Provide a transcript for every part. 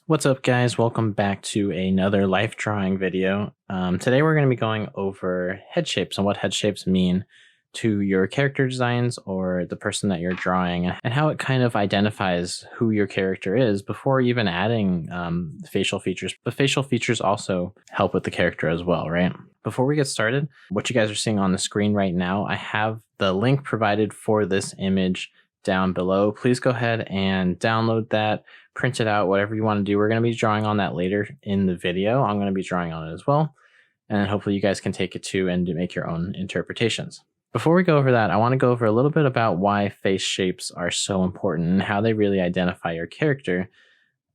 What's up, guys? Welcome back to another life drawing video. Today we're going to be going over head shapes and what head shapes mean to your character designs or the person that you're drawing, and how it kind of identifies who your character is before even adding facial features. But facial features also help with the character as well, right? Before we get started, what you guys are seeing on the screen right now, I have the link provided for this image down below. Please go ahead and download that, print it out, whatever you want to do. We're going to be drawing on that later in the video. I'm going to be drawing on it as well. And hopefully you guys can take it too and make your own interpretations. Before we go over that, I want to go over a little bit about why face shapes are so important and how they really identify your character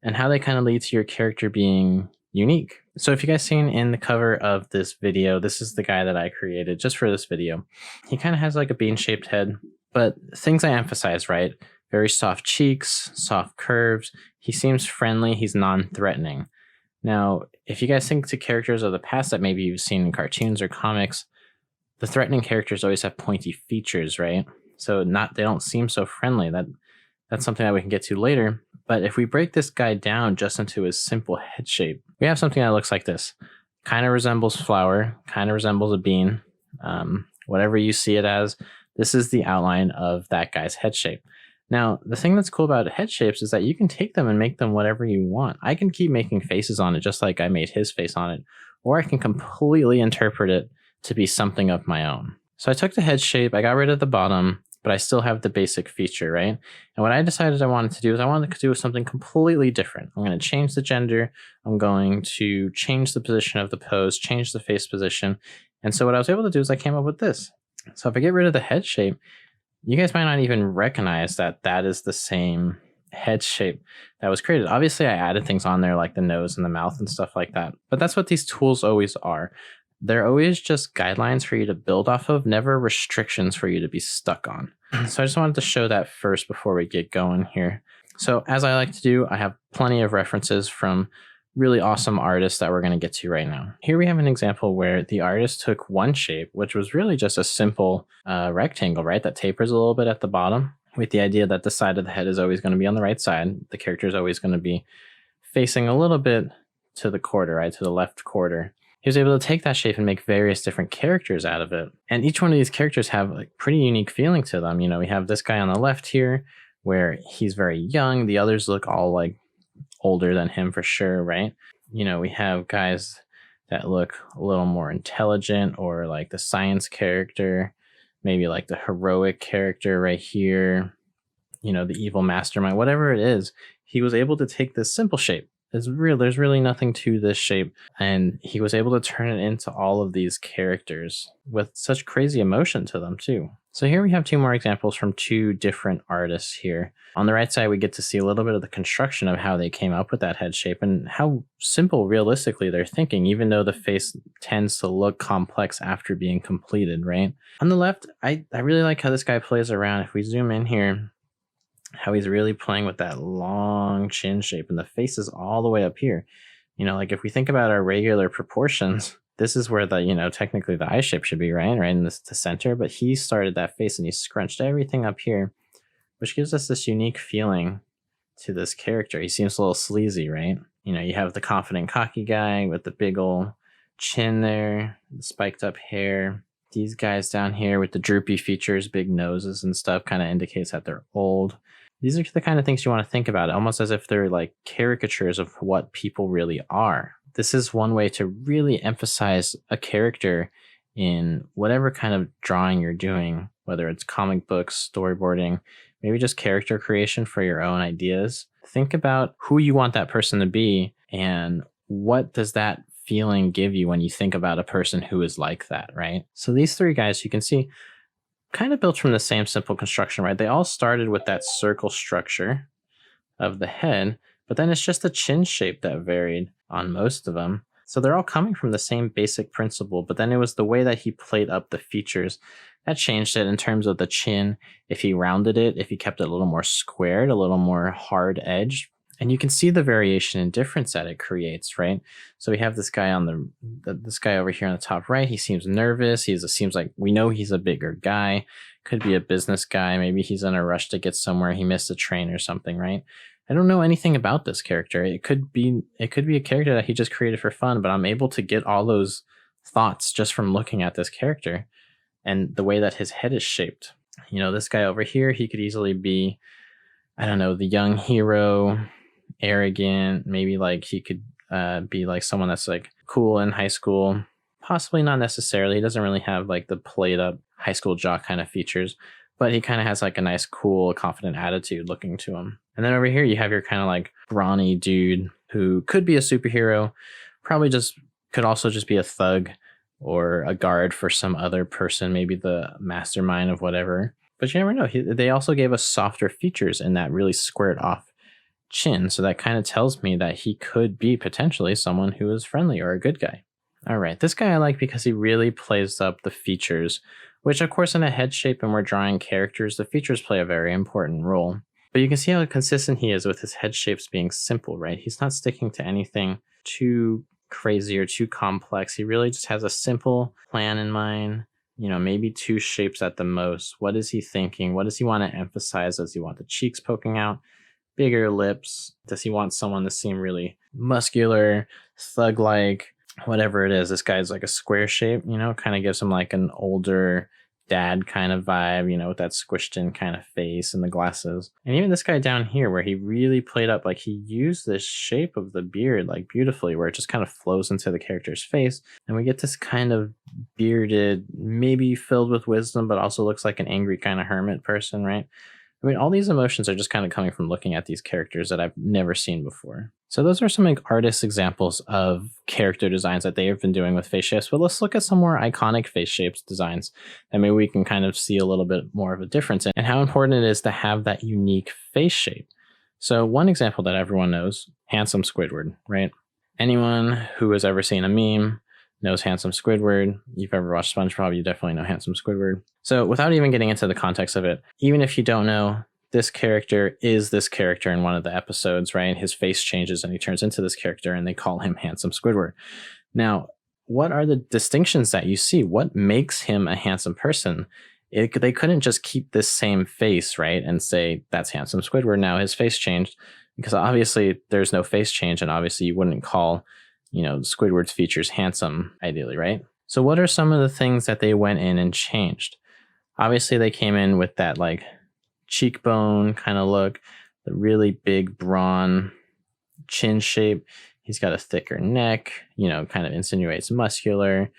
and how they kind of lead to your character being unique. So if you guys seen in the cover of this video, this is the guy that I created just for this video. He kind of has like a bean-shaped head, but things I emphasize, right? Very soft cheeks, soft curves. He seems friendly. He's non-threatening. Now, if you guys think to characters of the past that maybe you've seen in cartoons or comics, the threatening characters always have pointy features, right? So they don't seem so friendly. That's something that we can get to later. But if we break this guy down just into his simple head shape, we have something that looks like this. Kind of resembles flour, kind of resembles a bean. Whatever you see it as, this is the outline of that guy's head shape. Now, the thing that's cool about head shapes is that you can take them and make them whatever you want. I can keep making faces on it just like I made his face on it, or I can completely interpret it to be something of my own. So I took the head shape, I got rid of the bottom, but I still have the basic feature, right? And what I decided I wanted to do is I wanted to do something completely different. I'm going to change the gender. I'm going to change the position of the pose, change the face position. And so what I was able to do is I came up with this. So if I get rid of the head shape, you guys might not even recognize that that is the same head shape that was created. Obviously, I added things on there like the nose and the mouth and stuff like that. But that's what these tools always are. They're always just guidelines for you to build off of, never restrictions for you to be stuck on. So I just wanted to show that first before we get going here. So as I like to do, I have plenty of references from really awesome artists that we're going to get to right now. Here we have an example where the artist took one shape, which was really just a simple rectangle, right? That tapers a little bit at the bottom with the idea that the side of the head is always going to be on the right side. The character is always going to be facing a little bit to the quarter, right? To the left quarter. He was able to take that shape and make various different characters out of it. And each one of these characters have like pretty unique feeling to them. You know, we have this guy on the left here where he's very young. The others look all like older than him for sure, right? You know, we have guys that look a little more intelligent, or like the science character, maybe like the heroic character right here, you know, the evil mastermind, whatever it is. He was able to take this simple shape. There's really nothing to this shape, and he was able to turn it into all of these characters with such crazy emotion to them too. So here we have two more examples from two different artists here. On the right side, we get to see a little bit of the construction of how they came up with that head shape and how simple realistically they're thinking, even though the face tends to look complex after being completed, right? On the left, I really like how this guy plays around. If we zoom in here, how he's really playing with that long chin shape, and the face is all the way up here. You know, like if we think about our regular proportions, this is where the, you know, technically the eye shape should be, right in the center, but he started that face and he scrunched everything up here, which gives us this unique feeling to this character. He seems a little sleazy, right? You know, you have the confident, cocky guy with the big old chin there, the spiked up hair. These guys down here with the droopy features, big noses and stuff, kind of indicates that they're old. These are the kind of things you want to think about, almost as if they're like caricatures of what people really are. This is one way to really emphasize a character in whatever kind of drawing you're doing, whether it's comic books, storyboarding, maybe just character creation for your own ideas. Think about who you want that person to be, and what does that feeling give you when you think about a person who is like that, right? So these three guys, you can see, kind of built from the same simple construction, right? They all started with that circle structure of the head, but then it's just the chin shape that varied on most of them. So they're all coming from the same basic principle, but then it was the way that he played up the features that changed it in terms of the chin. If he rounded it, if he kept it a little more squared, a little more hard edged, and you can see the variation and difference that it creates, right? So we have this guy on this guy over here on the top right. He seems nervous. Seems like we know he's a bigger guy. Could be a business guy. Maybe he's in a rush to get somewhere. He missed a train or something, right? I don't know anything about this character. It could be a character that he just created for fun, but I'm able to get all those thoughts just from looking at this character and the way that his head is shaped. This guy over here, he could easily be, I don't know, the young hero, arrogant. Maybe like he could be like someone that's like cool in high school. Possibly not necessarily. He doesn't really have like the played up high school jock kind of features, but he kind of has like a nice, cool, confident attitude looking to him. And then over here, you have your kind of like brawny dude who could be a superhero, probably could also just be a thug or a guard for some other person, maybe the mastermind of whatever. But you never know. They also gave us softer features in that really squared off chin. So that kind of tells me that he could be potentially someone who is friendly or a good guy. All right, this guy I like because he really plays up the features, which of course in a head shape and we're drawing characters, the features play a very important role. But you can see how consistent he is with his head shapes being simple, right? He's not sticking to anything too crazy or too complex. He really just has a simple plan in mind, maybe two shapes at the most. What is he thinking? What does he want to emphasize? Does he want the cheeks poking out? Bigger lips? Does he want someone to seem really muscular, thug-like? Whatever it is, this guy's like a square shape, kind of gives him like an older dad kind of vibe, with that squished in kind of face and the glasses. And even this guy down here where he really played up, like he used this shape of the beard like beautifully, where it just kind of flows into the character's face. And we get this kind of bearded, maybe filled with wisdom, but also looks like an angry kind of hermit person, right? I mean, all these emotions are just kind of coming from looking at these characters that I've never seen before. So those are some like artist examples of character designs that they have been doing with face shapes. But let's look at some more iconic face shapes designs that maybe we can kind of see a little bit more of a difference in and how important it is to have that unique face shape. So one example that everyone knows, handsome Squidward, right? Anyone who has ever seen a meme knows handsome Squidward. You've ever watched SpongeBob, you definitely know handsome Squidward. So without even getting into the context of it, even if you don't know, this character is this character in one of the episodes, right? His face changes and he turns into this character and they call him handsome Squidward. Now, what are the distinctions that you see? What makes him a handsome person? They couldn't just keep this same face, right? And say, that's handsome Squidward. Now his face changed because obviously there's no face change and obviously you wouldn't call Squidward's features handsome, ideally, right? So what are some of the things that they went in and changed? Obviously, they came in with that like cheekbone kind of look, the really big brawn chin shape. He's got a thicker neck, kind of insinuates muscular.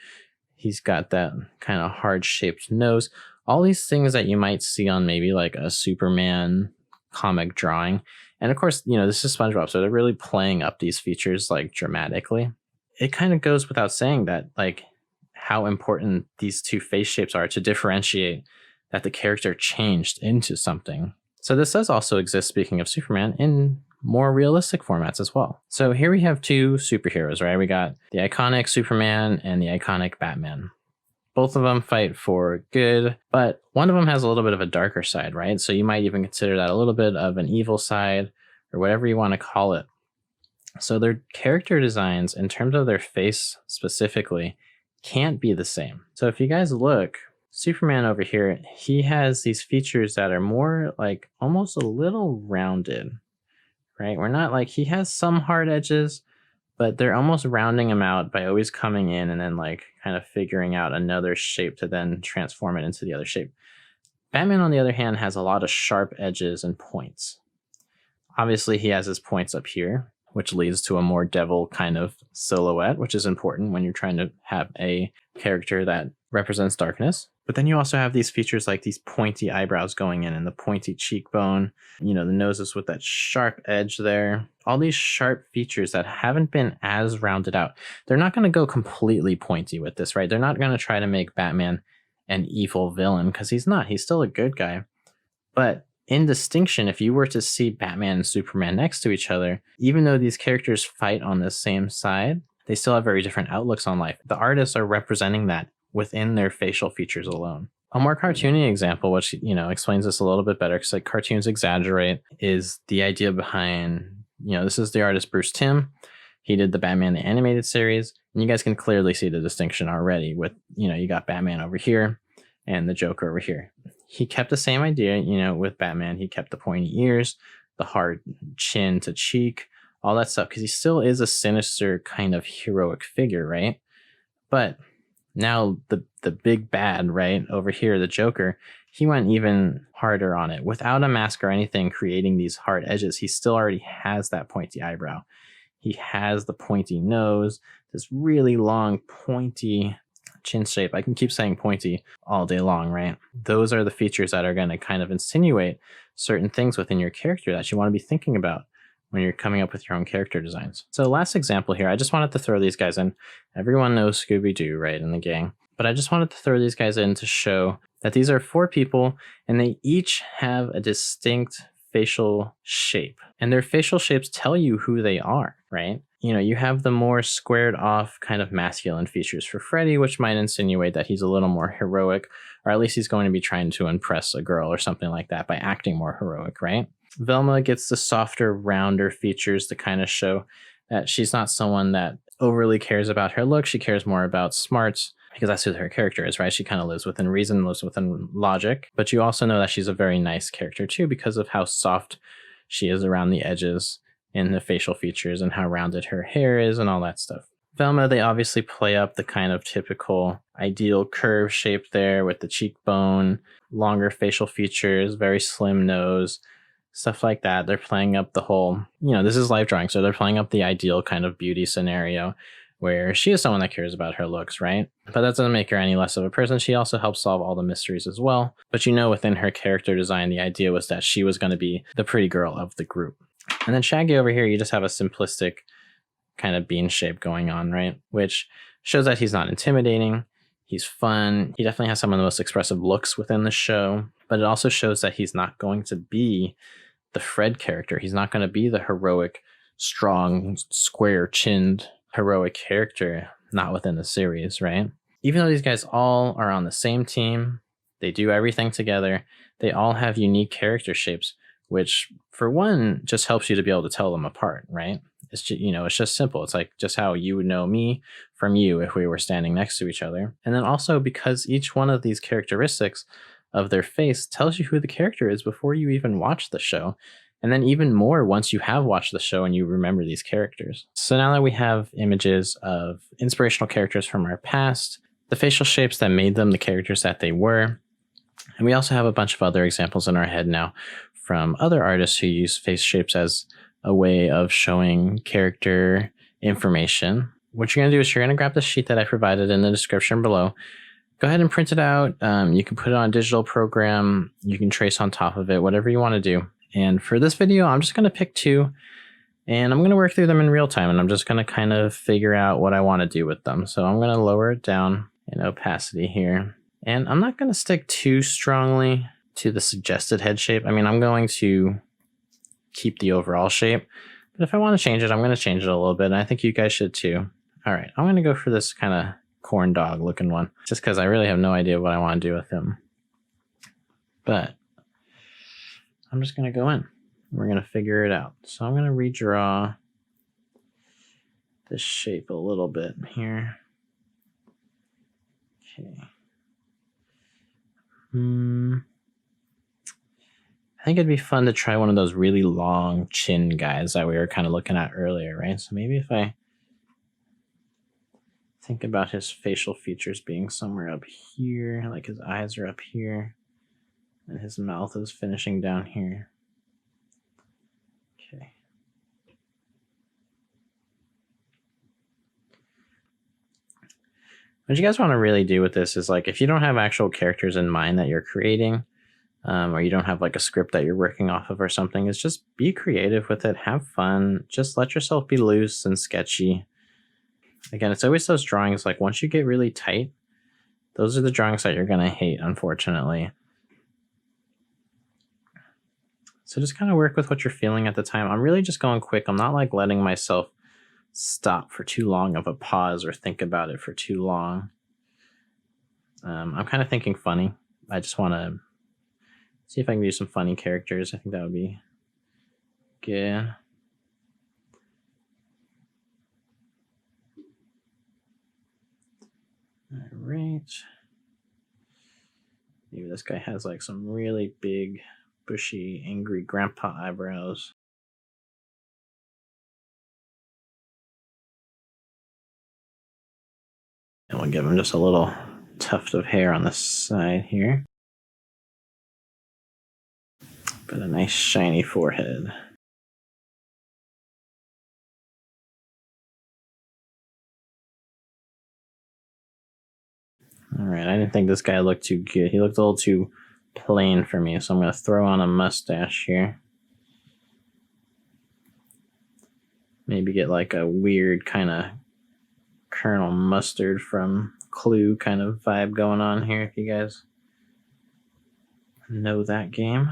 He's got that kind of hard shaped nose. All these things that you might see on maybe like a Superman comic drawing. And of course, this is SpongeBob, so they're really playing up these features like dramatically. It kind of goes without saying that like how important these two face shapes are to differentiate that the character changed into something. So this does also exist, speaking of Superman, in more realistic formats as well. So here we have two superheroes, right? We got the iconic Superman and the iconic Batman. Both of them fight for good, but one of them has a little bit of a darker side, right? So you might even consider that a little bit of an evil side or whatever you want to call it. So their character designs, in terms of their face specifically, can't be the same. So if you guys look, Superman over here, he has these features that are more like almost a little rounded, right? We're not like, he has some hard edges, but they're almost rounding him out by always coming in and then like kind of figuring out another shape to then transform it into the other shape. Batman, on the other hand, has a lot of sharp edges and points. Obviously, he has his points up here, which leads to a more devil kind of silhouette, which is important when you're trying to have a character that represents darkness. But then you also have these features like these pointy eyebrows going in and the pointy cheekbone, the noses with that sharp edge there. All these sharp features that haven't been as rounded out. They're not going to go completely pointy with this, right? They're not going to try to make Batman an evil villain because he's not. He's still a good guy. But in distinction, if you were to see Batman and Superman next to each other, even though these characters fight on the same side, they still have very different outlooks on life. The artists are representing that within their facial features alone. A more cartoony example, which, explains this a little bit better, because like cartoons exaggerate, is the idea behind, this is the artist Bruce Timm. He did the Batman the Animated Series, and you guys can clearly see the distinction already with, you got Batman over here and the Joker over here. He kept the same idea, with Batman. He kept the pointy ears, the hard chin to cheek, all that stuff, because he still is a sinister kind of heroic figure, right? But now the big bad, right, over here, the Joker, he went even harder on it. Without a mask or anything creating these hard edges, he still already has that pointy eyebrow. He has the pointy nose, this really long, pointy chin shape. I can keep saying pointy all day long, right? Those are the features that are going to kind of insinuate certain things within your character that you want to be thinking about when you're coming up with your own character designs. So last example here, I just wanted to throw these guys in. Everyone knows Scooby-Doo, right, in the gang. But I just wanted to throw these guys in to show that these are 4 people and they each have a distinct facial shape. And their facial shapes tell you who they are, right? You know, you have the more squared off kind of masculine features for Freddy, which might insinuate that he's a little more heroic, or at least he's going to be trying to impress a girl or something like that by acting more heroic, right? Velma gets the softer, rounder features to kind of show that she's not someone that overly cares about her look. She cares more about smarts, because that's who her character is, right? She kind of lives within reason, lives within logic. But you also know that she's a very nice character too, because of how soft she is around the edges in the facial features and how rounded her hair is and all that stuff. Velma, they obviously play up the kind of typical ideal curve shape there with the cheekbone, longer facial features, very slim nose, stuff like that. They're playing up the whole, you know, this is life drawing, so they're playing up the ideal kind of beauty scenario where she is someone that cares about her looks, right? But that doesn't make her any less of a person. She also helps solve all the mysteries as well. But you know, within her character design, the idea was that she was going to be the pretty girl of the group. And then Shaggy over here, you just have a simplistic kind of bean shape going on, right? Which shows that he's not intimidating. He's fun. He definitely has some of the most expressive looks within the show, but it also shows that he's not going to be the Fred character. He's not going to be the heroic, strong, square-chinned, heroic character, not within the series, right? Even though these guys all are on the same team, they do everything together, they all have unique character shapes, which for one just helps you to be able to tell them apart, right? It's just, you know, it's just simple. It's like just how you would know me from you if we were standing next to each other. And then also because each one of these characteristics of their face tells you who the character is before you even watch the show. And then even more once you have watched the show and you remember these characters. So now that we have images of inspirational characters from our past, the facial shapes that made them the characters that they were, and we also have a bunch of other examples in our head now from other artists who use face shapes as a way of showing character information. What you're going to do is you're going to grab the sheet that I provided in the description below. Go ahead and print it out. You can put it on a digital program. You can trace on top of it, whatever you want to do. And for this video, I'm just going to pick 2 and I'm going to work through them in real time. And I'm just going to kind of figure out what I want to do with them. So I'm going to lower it down in opacity here. And I'm not going to stick too strongly to the suggested head shape. I mean, I'm going to keep the overall shape, but if I want to change it, I'm going to change it a little bit. And I think you guys should too. All right, I'm going to go for this kind of corn dog looking one, just because I really have no idea what I want to do with him. But I'm just going to go in. We're going to figure it out. So I'm going to redraw this shape a little bit here. Okay. I think it'd be fun to try one of those really long chin guys that we were kind of looking at earlier, right? So maybe if I think about his facial features being somewhere up here, like his eyes are up here, and his mouth is finishing down here. Okay. What you guys want to really do with this is, like, if you don't have actual characters in mind that you're creating, or you don't have like a script that you're working off of or something, is just be creative with it. Have fun. Just let yourself be loose and sketchy. Again, it's always those drawings, like once you get really tight, those are the drawings that you're going to hate, unfortunately. So just kind of work with what you're feeling at the time. I'm really just going quick. I'm not like letting myself stop for too long of a pause or think about it for too long. I'm kind of thinking funny. I just want to see if I can do some funny characters. I think that would be good. All right. Maybe this guy has like some really big bushy, angry grandpa eyebrows. And we'll give him just a little tuft of hair on the side here. But a nice shiny forehead. Alright, I didn't think this guy looked too good. He looked a little too plain for me, so I'm going to throw on a mustache here. Maybe get like a weird kind of Colonel Mustard from Clue kind of vibe going on here, if you guys know that game.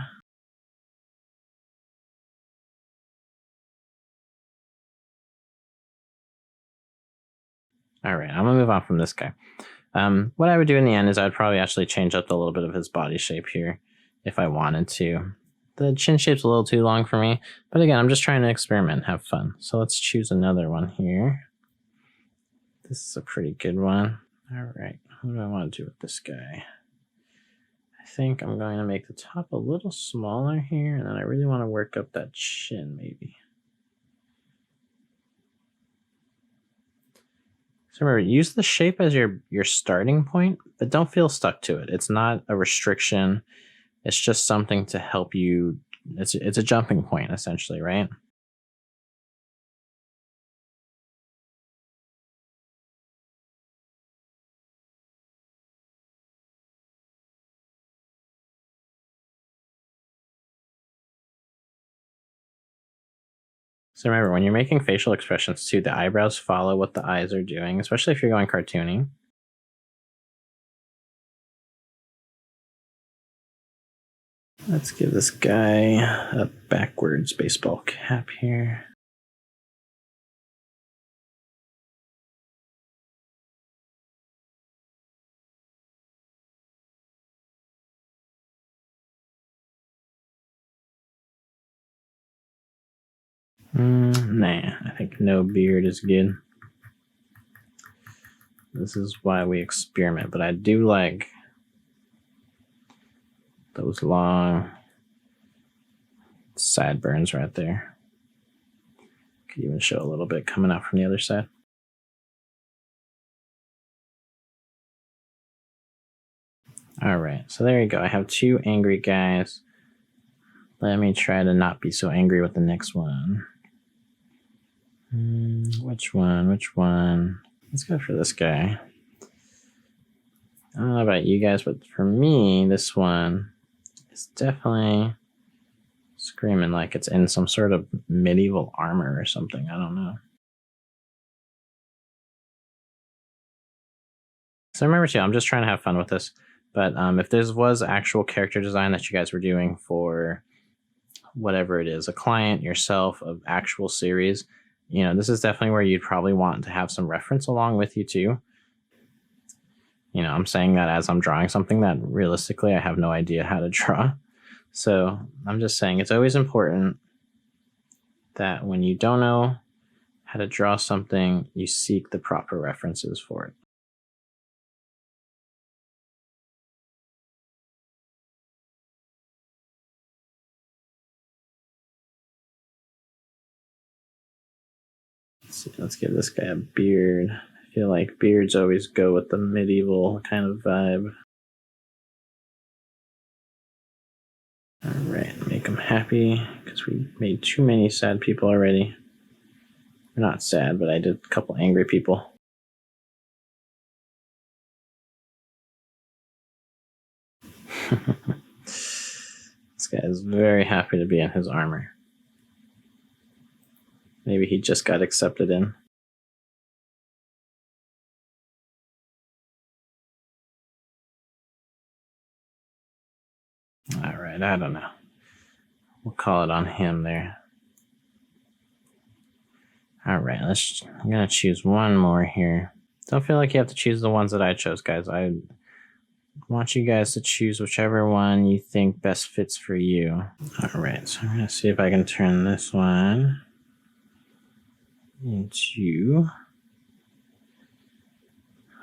Alright, I'm going to move on from this guy. What I would do in the end is I'd probably actually change up a little bit of his body shape here if I wanted to. The chin shape's a little too long for me, but again, I'm just trying to experiment and have fun. So let's choose another one here. This is a pretty good one. Alright, what do I want to do with this guy? I think I'm going to make the top a little smaller here, and then I really want to work up that chin maybe. So remember, use the shape as your starting point, but don't feel stuck to it. It's not a restriction. It's just something to help you. It's a jumping point, essentially, right? So remember, when you're making facial expressions too, the eyebrows follow what the eyes are doing, especially if you're going cartoony. Let's give this guy a backwards baseball cap here. Nah, I think no beard is good. This is why we experiment, but I do like those long sideburns right there. Could even show a little bit coming out from the other side. Alright, so there you go. I have two angry guys. Let me try to not be so angry with the next one. Which one? Which one? Let's go for this guy. I don't know about you guys, but for me, this one is definitely screaming like it's in some sort of medieval armor or something. I don't know. So remember too, I'm just trying to have fun with this. But if there was actual character design that you guys were doing for whatever it is, a client, yourself, of actual series, you know, this is definitely where you'd probably want to have some reference along with you too. You know, I'm saying that as I'm drawing something that realistically I have no idea how to draw. So I'm just saying it's always important that when you don't know how to draw something, you seek the proper references for it. Let's give this guy a beard. I feel like beards always go with the medieval kind of vibe. Alright, make him happy, because we made too many sad people already. Not sad, but I did a couple angry people. This guy is very happy to be in his armor. Maybe he just got accepted in. Alright, I don't know. We'll call it on him there. Alright, I'm gonna choose one more here. Don't feel like you have to choose the ones that I chose, guys. I want you guys to choose whichever one you think best fits for you. Alright, so I'm gonna see if I can turn this one into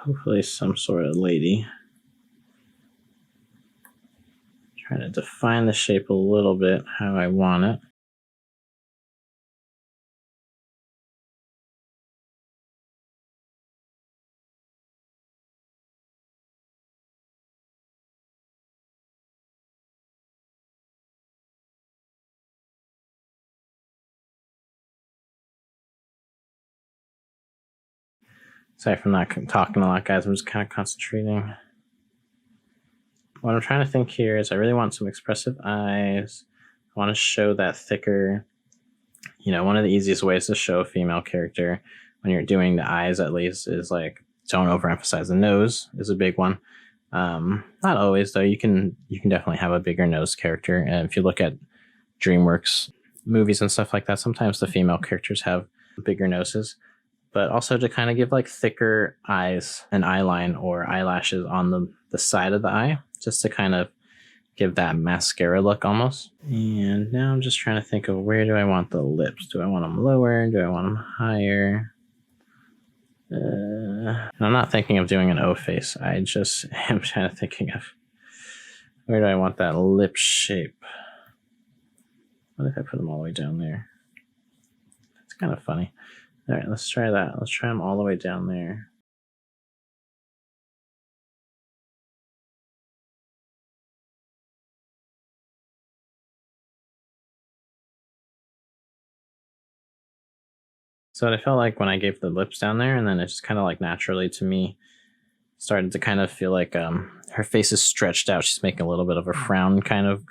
hopefully some sort of lady. Trying to define the shape a little bit how I want it. Sorry if I'm not talking a lot, guys. I'm just kind of concentrating. What I'm trying to think here is I really want some expressive eyes. I want to show that thicker, one of the easiest ways to show a female character when you're doing the eyes, at least, is like don't overemphasize the nose is a big one. Not always though. You can definitely have a bigger nose character, and if you look at DreamWorks movies and stuff like that, sometimes the female characters have bigger noses. But also to kind of give like thicker eyes and eyeline or eyelashes on the side of the eye, just to kind of give that mascara look almost. And now I'm just trying to think of where do I want the lips? Do I want them lower? Do I want them higher? I'm not thinking of doing an O face. I just am kind of thinking of where do I want that lip shape? What if I put them all the way down there? It's kind of funny. All right, let's try that. Let's try them all the way down there. So I felt like when I gave the lips down there, and then it just kind of like naturally to me started to kind of feel like her face is stretched out. She's making a little bit of a frown kind of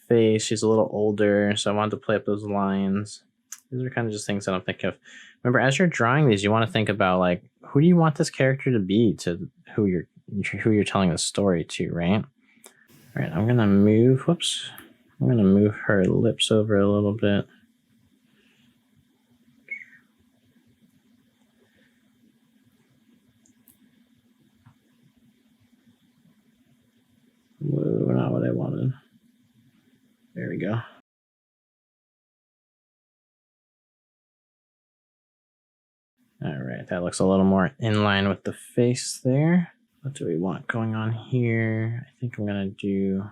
face. She's a little older, so I wanted to play up those lines. These are kind of just things that I'm thinking of. Remember, as you're drawing these, you want to think about like who do you want this character to be to who you're telling the story to, right? All right, I'm gonna move. Whoops, I'm gonna move her lips over a little bit. Whoa, not what I wanted. There we go. All right, that looks a little more in line with the face there. What do we want going on here? I think I'm gonna do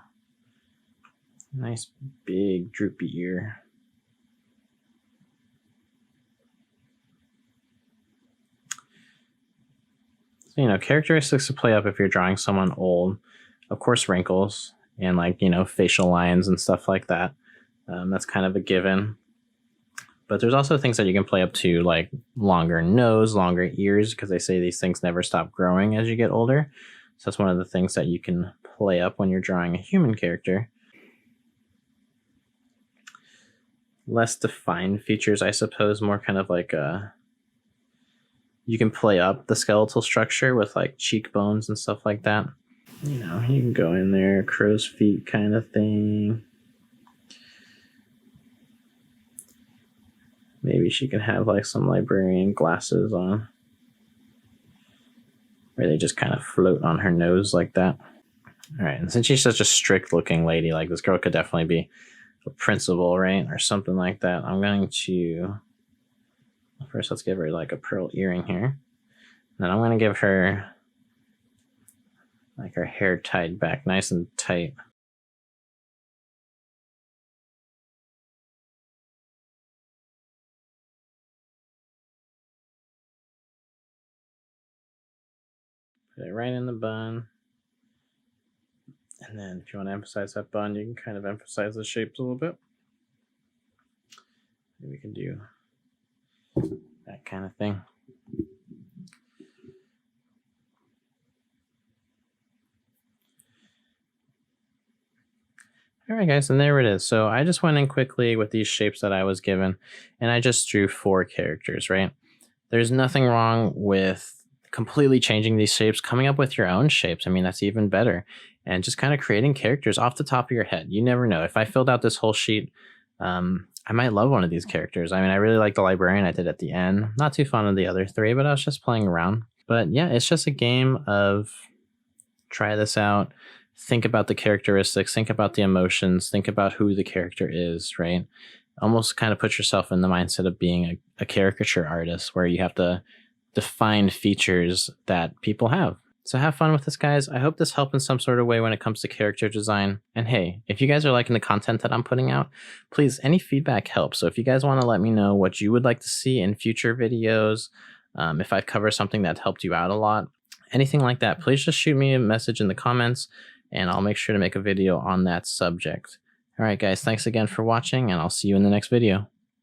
a nice big droopy ear. So, characteristics to play up if you're drawing someone old. Of course, wrinkles and like, facial lines and stuff like that. That's kind of a given. But there's also things that you can play up to, like longer nose, longer ears, because they say these things never stop growing as you get older. So that's one of the things that you can play up when you're drawing a human character. Less defined features, I suppose, more kind of like you can play up the skeletal structure with like cheekbones and stuff like that. You can go in there, crow's feet kind of thing. Maybe she can have like some librarian glasses on, where they just kind of float on her nose like that. All right, and since she's such a strict looking lady, like this girl could definitely be a principal, right? Or something like that. I'm going to, first let's give her like a pearl earring here. Then I'm going to give her like her hair tied back nice and tight. Put it right in the bun. And then if you want to emphasize that bun, you can kind of emphasize the shapes a little bit. Maybe we can do that kind of thing. All right, guys, and there it is. So I just went in quickly with these shapes that I was given, and I just drew 4 characters, right? There's nothing wrong with completely changing these shapes, coming up with your own shapes. I mean, that's even better. And just kind of creating characters off the top of your head. You never know. If I filled out this whole sheet, I might love one of these characters. I mean, I really like the librarian I did at the end. Not too fond of the other 3, but I was just playing around. But yeah, it's just a game of try this out. Think about the characteristics, think about the emotions, think about who the character is, right? Almost kind of put yourself in the mindset of being a caricature artist where you have to define features that people have. So have fun with this, guys. I hope this helped in some sort of way when it comes to character design. And hey, if you guys are liking the content that I'm putting out, please, any feedback helps. So if you guys want to let me know what you would like to see in future videos, if I've covered something that helped you out a lot, anything like that, please just shoot me a message in the comments and I'll make sure to make a video on that subject. All right, guys, thanks again for watching and I'll see you in the next video.